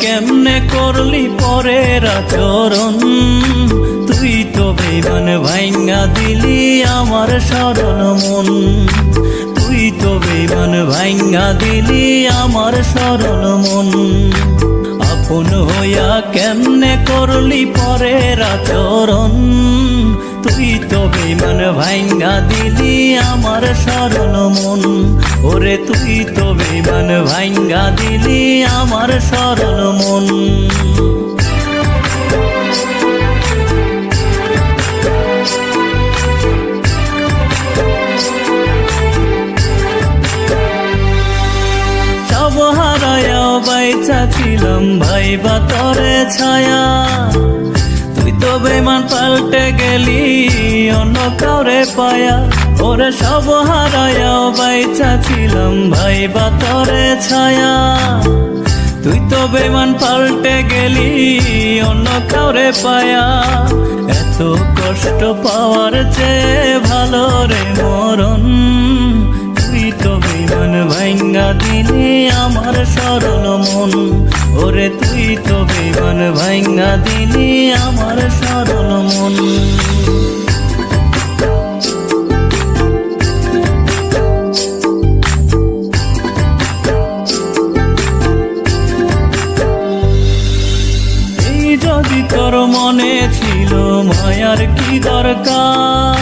কেমনে করলি পরের আচরণ, তুই তো বেইমান ভাঙ্গা দিলি আমার সরল মন, তুই তো বেইমান ভাঙ্গা দিলি আমার সরল মন। আপন হইয়া কেমনে করলি পরের আচরণ, তুই তো বেইমান ভাঙ্গা দিলি আমার সরল মন, ওরে তুই তো বেইমান ভাঙ্গা দিলি আমার সরল মন। সব হারায়াও বাইচা ছিলাম ভাইবা তরে ছায়া, তুই তো বেইমান পাল্টে গেলি অন্য কাউরে পায়া, ওরে সব হারায়াও বাইচা ছিলাম ভাইবা তরে ছায়া, তুই তো বেইমান পাল্টে গেলি অন্য কাউরে পায়া। এত কষ্ট পাওয়ার চেয়ে ভালো রে মরণ, তুই তো বেইমান ভাঙ্গা দিলি আমার সরল মন, ওরে তুই তো বেইমান ভাঙ্গা দিলি আমার সরল মন। এই যদি তোর মনে ছিল মায়ার কি দরকার,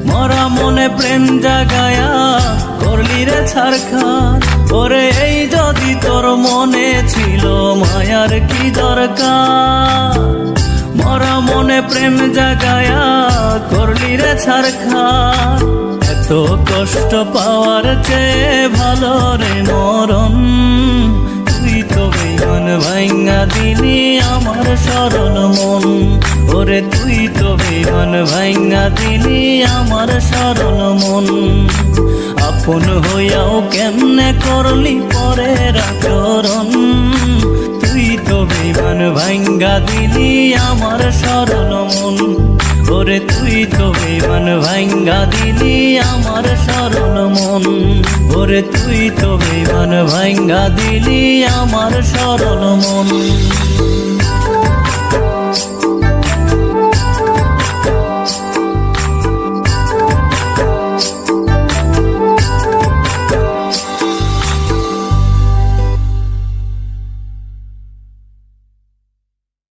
মরা মনে প্রেম জাগায়া করলি রে ছারখার, ওরে এই যদি তোর মনে ছিল মায়ার কি দরকার, মরা মনে প্রেম জাগায়া করলি রে ছারখার। এত কষ্ট পাওয়ার চেয়ে ভালো রে মরণ, তুই তো বেইমান ভাঙ্গা দিলি আমার সরল মন, ওরে তুই তো বেইমান ভাঙ্গা দিলি আমার সরল মন। আপন হইয়াও কেমনে করলি পরের আচরণ, তুই তো বেইমান ভাঙ্গা দিলি আমার সরল মন, ওরে তুই তো বেইমান ভাঙ্গা দিলি আমার সরল মন, ওরে তুই তো বেইমান ভাঙ্গা দিলি আমার সরল মন।